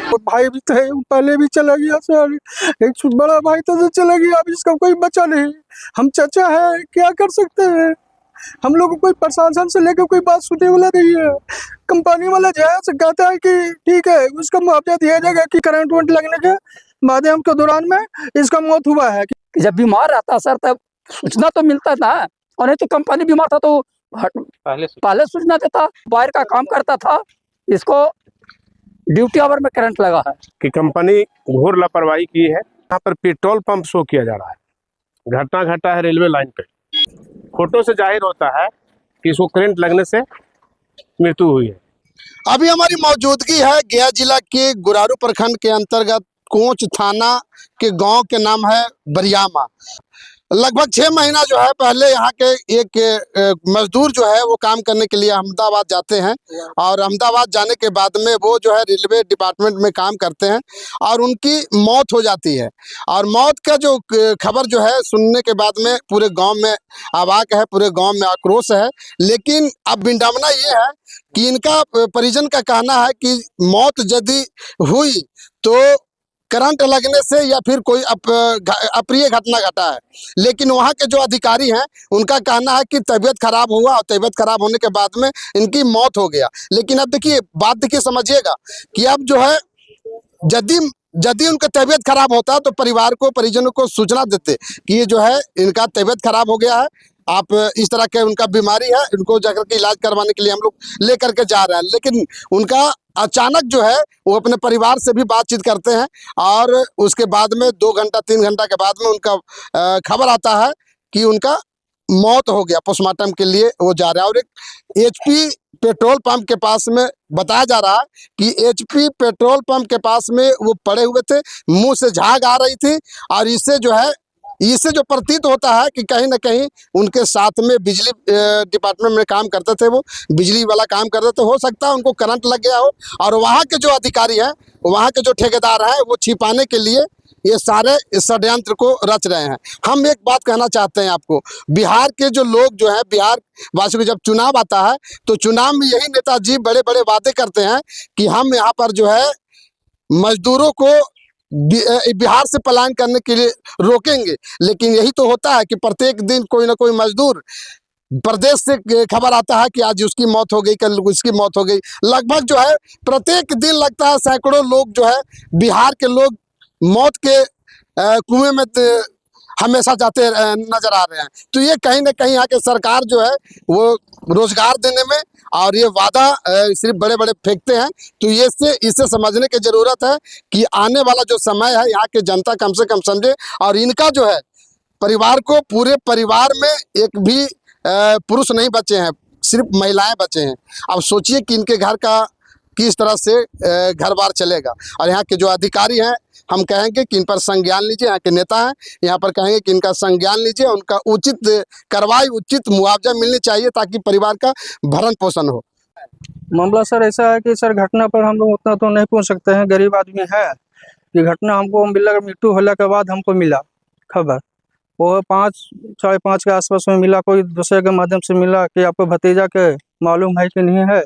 और भाई भी तो है, पहले भी चला गया सर। एक बड़ा भाई तो चला गया, अब इसका कोई बचा नहीं। हम चाचा है, क्या कर सकते हैं? हम लोग को कोई प्रशासन से लेकर कोई बात सुनने वाला नहीं है। कंपनी वाला जैसे कहता है कि ठीक है उसका मुआवजा दिया जाएगा कि करंट वंट लगने के माध्यम के दौरान में इसका मौत हुआ है। जब बीमार रहता सर तब सूचना तो मिलता था, और नहीं तो कंपनी बीमार था तो पहले सूचना देता। वायर का काम करता था, इसको ड्यूटी आवर में करंट लगा है कि कंपनी घोर लापरवाही की है। यहाँ पर पेट्रोल पंप शो किया जा रहा है, घटना घटा है रेलवे लाइन पे। फोटो से जाहिर होता है कि इसको करंट लगने से मृत्यु हुई है। अभी हमारी मौजूदगी है गया जिला के गुरारू प्रखंड के अंतर्गत कोंच थाना के गांव के नाम है बरियामा। लगभग 6 महीना जो है पहले यहाँ के एक मजदूर जो है वो काम करने के लिए अहमदाबाद जाते हैं, और अहमदाबाद जाने के बाद में वो जो है रेलवे डिपार्टमेंट में काम करते हैं और उनकी मौत हो जाती है। और मौत का जो खबर जो है सुनने के बाद में पूरे गांव में आवाक है, पूरे गांव में आक्रोश है। लेकिन अब विडंबना ये है कि इनका परिजन का कहना है कि मौत यदि हुई तो करंट लगने से या फिर कोई अप्रिय घटना घटा है। लेकिन वहाँ के जो अधिकारी हैं उनका कहना है कि तबीयत खराब हुआ और तबीयत खराब होने के बाद में इनकी मौत हो गया। लेकिन अब देखिए बात देखिए समझिएगा कि अब जो है यदि उनका तबीयत खराब होता तो परिवार को परिजनों को सूचना देते कि ये जो है इनका तबीयत खराब हो गया है, आप इस तरह के उनका बीमारी है, इनको जाकर के इलाज करवाने के लिए हम लोग लेकर के जा रहे हैं। लेकिन उनका अचानक जो है वो अपने परिवार से भी बातचीत करते हैं और उसके बाद में 2 घंटा 3 घंटा के बाद में उनका खबर आता है कि उनका मौत हो गया। पोस्टमार्टम के लिए वो जा रहा है। और एक HP पेट्रोल पंप के पास में बताया जा रहा है कि HP पेट्रोल पंप के पास में वो पड़े हुए थे, मुंह से झाग आ रही थी, और इससे जो प्रतीत होता है कि कहीं ना कहीं उनके साथ में बिजली डिपार्टमेंट में काम करते थे, वो बिजली वाला काम करते थे। हो सकता है उनको करंट लग गया हो, और वहाँ के जो अधिकारी हैं, वहाँ के जो ठेकेदार हैं, वो छिपाने के लिए ये सारे षड्यंत्र को रच रहे हैं। हम एक बात कहना चाहते हैं आपको, बिहार के जो लोग जो है, बिहार वासियों को जब चुनाव आता है तो चुनाव में यही नेताजी बड़े बड़े वादे करते हैं कि हम यहाँ पर जो है मजदूरों को बिहार से पलायन करने के लिए रोकेंगे। लेकिन यही तो होता है कि प्रत्येक दिन कोई ना कोई मजदूर प्रदेश से खबर आता है कि आज उसकी मौत हो गई, कल उसकी मौत हो गई। लगभग जो है प्रत्येक दिन लगता है सैकड़ों लोग जो है बिहार के लोग मौत के कुएं में हमेशा जाते नजर आ रहे हैं। तो ये कहीं ना कहीं यहाँ के सरकार जो है वो रोजगार देने में और ये वादा सिर्फ बड़े बड़े फेंकते हैं। तो ये इससे समझने की जरूरत है कि आने वाला जो समय है यहाँ की जनता कम से कम समझे। और इनका जो है परिवार को, पूरे परिवार में एक भी पुरुष नहीं बचे हैं, सिर्फ महिलाएं बचे हैं। अब सोचिए कि इनके घर का किस तरह से घर बार चलेगा। और यहाँ के जो अधिकारी हैं हम कहेंगे कि इन पर संज्ञान लीजिए, यहाँ के नेता हैं यहाँ पर कहेंगे कि इनका संज्ञान लीजिए, उनका उचित कार्रवाई, उचित मुआवजा मिलनी चाहिए ताकि परिवार का भरण पोषण हो। मामला सर ऐसा है कि सर घटना पर हम लोग उतना तो नहीं पहुंच सकते हैं, गरीब आदमी है। ये घटना हमको मिला, मृत्यु होने के बाद हमको मिला खबर, वो 5 साढ़े 5 के आसपास में मिला। कोई दूसरे के माध्यम से मिला कि आपको भतीजा के मालूम है कि नहीं है,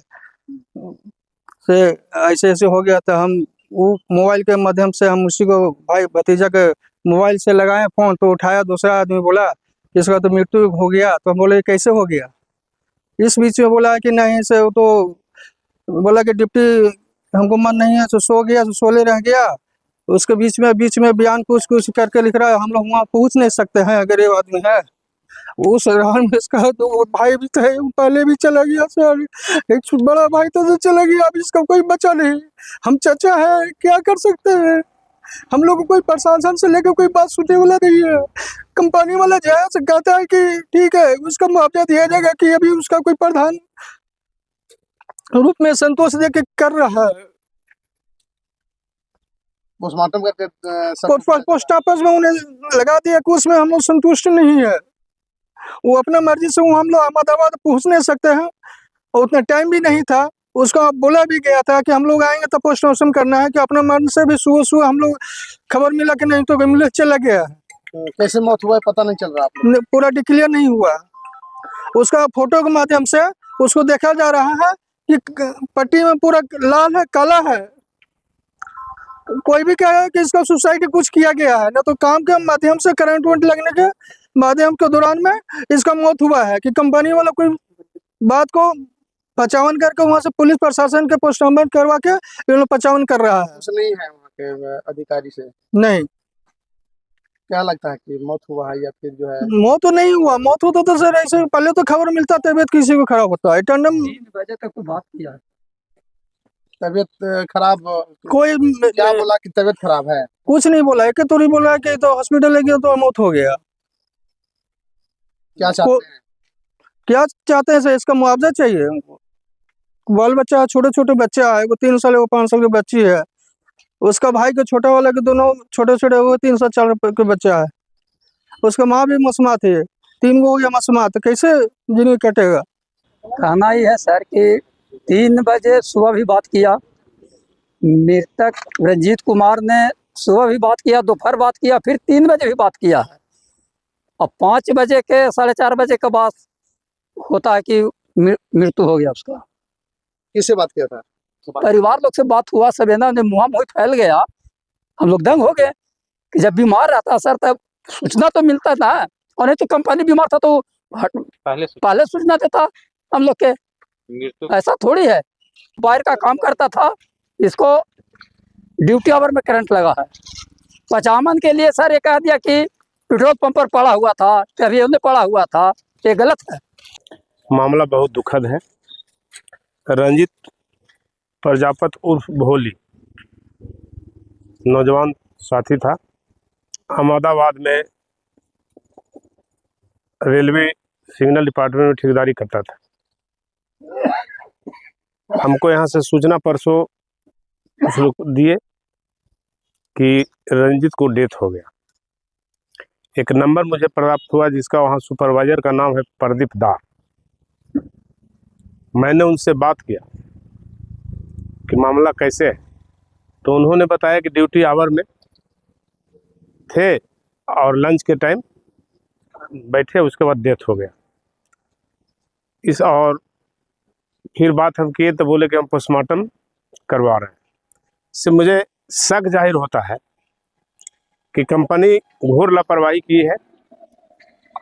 से ऐसे ऐसे हो गया। तो हम वो मोबाइल के माध्यम से हम उसी को भाई भतीजा के मोबाइल से लगाए फ़ोन, तो उठाया दूसरा आदमी, बोला इसका तो मृत्यु हो गया। तो हम बोले कैसे हो गया? इस बीच में बोला कि नहीं से वो तो बोला कि डिप्टी हमको मन नहीं है, तो सो गया, तो सोले रह गया। उसके बीच में बयान कुछ करके लिख रहा है। हम लोग वहाँ पहुँच नहीं सकते हैं, गरीब आदमी है। उस रान में इसका तो वो भाई भी तो है, पहले भी चला गया सर। एक बड़ा भाई तो चला गया, अब इसका कोई बचा नहीं। हम चाचा है, क्या कर सकते हैं? हम लोग को कोई प्रशासन से लेकर कोई बात सुनने वाला नहीं है। कंपनी वाला जैसे कहता है कि ठीक है उसका मुआवजा दिया जाएगा कि अभी उसका कोई प्रधान रूप में संतोष दे के कर रहा है। पोस्टमार्टम करके पोस्ट ऑफिस में उन्हें लगा दिया कि उसमें हम लोग संतुष्ट नहीं है। वो अपना मर्जी से हम लोग अहमदाबाद पहुंच नहीं सकते हैं, और उतना टाइम भी नहीं था। उसका बोला भी गया था कि हम लोग आएंगे तो पोस्टमार्टम करना है, कि अपने मन से भी सुबह हम लोग खबर मिला कि नहीं तो एम्बुलेंस चला गया है। कैसे मौत हुआ है पता नहीं चल रहा, पूरा डिक्लेयर नहीं हुआ। उसका फोटो के माध्यम से उसको देखा जा रहा है कि पट्टी में पूरा लाल है, काला है। कोई भी कह रहा है कि इसका सुसाइड कुछ किया गया है, ना तो काम के माध्यम से करंट वंट लगने के माध्यम के दौरान में इसका मौत हुआ है, कि कंपनी वाला कोई बात को पचावन करके वहां से पुलिस प्रशासन के पोस्टमार्टम करवा के ये लोग पचावन कर रहा है। कुछ नहीं है वहाँ के अधिकारी से? नहीं, क्या लगता है कि मौत हुआ है या फिर जो है? मौत तो नहीं हुआ। मौत होता तो सर ऐसे पहले तो खबर मिलता तबियत किसी को खराब होता है, टंडम 3 बजे तक तो बात किया है। तबीयत खराब? कोई क्या बोला कि तबीयत खराब है? कुछ नहीं बोला, एक तो नहीं बोला कि तो हॉस्पिटल ले गया तो मौत हो गया। क्या चाहते हैं? क्या चाहते हैं सर, इसका मुआवजा चाहिए हमको। बाल बच्चा, छोटे छोटे बच्चा है, वो 3 साल वो 5 साल की बच्ची है, उसका भाई के छोटा वाला के दोनों छोटे छोटे वो 3 साल 4 के बच्चा है, उसका माँ भी मसमात है, 3 गो हो गया मसमात, कैसे जिंदगी कटेगा। कहना ही है सर कि 3 बजे सुबह भी बात किया, मृतक रंजीत कुमार ने सुबह भी बात किया, दोपहर बात किया, फिर 3 बजे भी बात किया है। अब 5 बजे के 4:30 बजे के बाद होता है कि मृत्यु हो गया उसका। किससे बात किया था? परिवार लोग से बात हुआ, सब है ना मुँह मुँह फैल गया। हम लोग दंग हो गए कि जब बीमार रहता सर तब सूचना तो मिलता था, और नहीं तो कंपनी बीमार था तो पहले सूचना देता हम लोग के। ऐसा थोड़ी है, वायर का काम करता था, इसको ड्यूटी आवर में करंट लगा है। पचावन के लिए सर ये कह दिया कि पेट्रोल पंप पर पड़ा हुआ था, कभी उन्हें पड़ा हुआ था, ये गलत है। मामला बहुत दुखद है। रंजित प्रजापत उर्फ भोली नौजवान साथी था, अहमदाबाद में रेलवे सिग्नल डिपार्टमेंट में ठेकेदारी करता था। हमको यहाँ से सूचना परसों कुछ लोग दिए कि रंजित को डेथ हो गया। एक नंबर मुझे प्राप्त हुआ जिसका वहाँ सुपरवाइजर का नाम है प्रदीप दार। मैंने उनसे बात किया कि मामला कैसे है, तो उन्होंने बताया कि ड्यूटी आवर में थे और लंच के टाइम बैठे, उसके बाद डेथ हो गया। इस और फिर बात हम किए तो बोले कि हम पोस्टमार्टम करवा रहे हैं। इससे मुझे शक जाहिर होता है कि कंपनी घोर लापरवाही की है,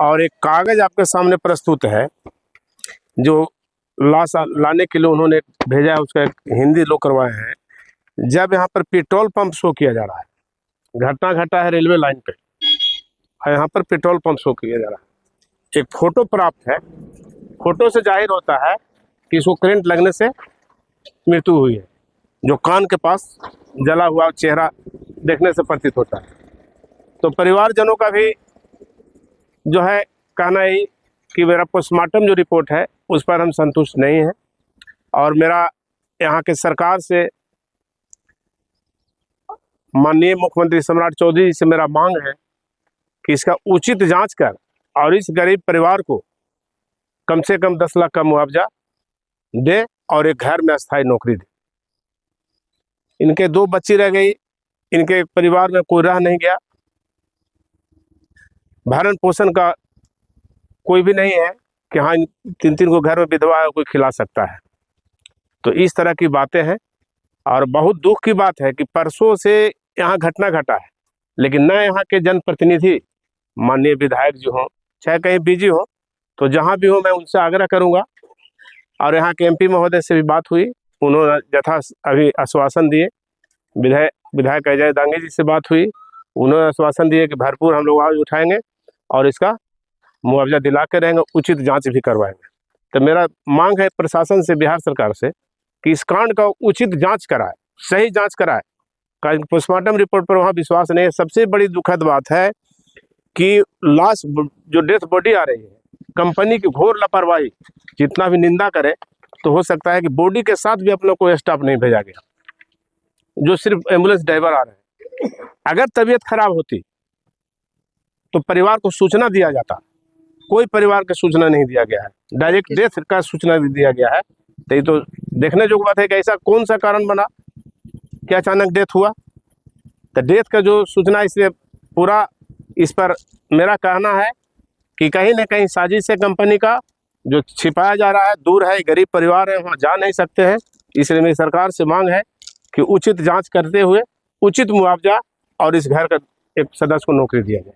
और एक कागज़ आपके सामने प्रस्तुत है जो लाश लाने के लिए उन्होंने भेजा है, उसका हिंदी लोग करवाए हैं। जब यहाँ पर पेट्रोल पंप शो किया जा रहा है, घटना घटा है रेलवे लाइन पे, और यहाँ पर पेट्रोल पंप शो किया जा रहा है। एक फोटो प्राप्त है, फोटो से जाहिर होता है कि इसको करंट लगने से मृत्यु हुई है, जो कान के पास जला हुआ चेहरा देखने से प्रतीत होता है। तो परिवारजनों का भी जो है कहना यही कि मेरा पोस्टमार्टम जो रिपोर्ट है उस पर हम संतुष्ट नहीं हैं, और मेरा यहाँ के सरकार से, माननीय मुख्यमंत्री सम्राट चौधरी से मेरा मांग है कि इसका उचित जांच कर और इस गरीब परिवार को कम से कम 10 लाख का मुआवजा दे और एक घर में अस्थायी नौकरी दे। इनके 2 बच्ची रह गई, इनके परिवार में कोई रह नहीं गया, भरण पोषण का कोई भी नहीं है कि हाँ 3-3 को घर में विधवा है कोई खिला सकता है। तो इस तरह की बातें हैं, और बहुत दुख की बात है कि परसों से यहाँ घटना घटा है, लेकिन न यहाँ के जनप्रतिनिधि माननीय विधायक जी हों, चाहे कहीं बिजी हो, तो जहाँ भी हो मैं उनसे आग्रह करूँगा। और यहाँ के MP महोदय से भी बात हुई, उन्होंने यथा अभी आश्वासन दिए। विधायक अजय दांगे जी से बात हुई, उन्होंने आश्वासन दिए कि भरपूर हम लोग आवाज़ उठाएंगे और इसका मुआवजा दिला के रहेंगे, उचित जांच भी करवाएंगे। तो मेरा मांग है प्रशासन से, बिहार सरकार से, कि इस कांड का उचित जांच कराए, सही जांच कराए। पोस्टमार्टम रिपोर्ट पर वहाँ विश्वास नहीं है। सबसे बड़ी दुखद बात है कि लाश जो डेथ बॉडी आ रही है, कंपनी की घोर लापरवाही, जितना भी निंदा करे तो हो सकता है कि बॉडी के साथ भी अपने को स्टाफ नहीं भेजा गया, जो सिर्फ एम्बुलेंस ड्राइवर आ रहे हैं। अगर तबीयत खराब होती तो परिवार को सूचना दिया जाता, कोई परिवार को सूचना नहीं दिया गया है, डायरेक्ट डेथ का सूचना दिया गया है। तो ये तो देखने जो बात है कि ऐसा कौन सा कारण बना कि अचानक डेथ हुआ। तो डेथ का जो सूचना, इसलिए पूरा इस पर मेरा कहना है कि कहीं ना कहीं साजिश है कंपनी का, जो छिपाया जा रहा है दूर है, गरीब परिवार है, वहाँ जा नहीं सकते हैं। इसलिए मेरी सरकार से मांग है कि उचित जांच करते हुए उचित मुआवजा और इस घर का एक सदस्य को नौकरी दिया जाए।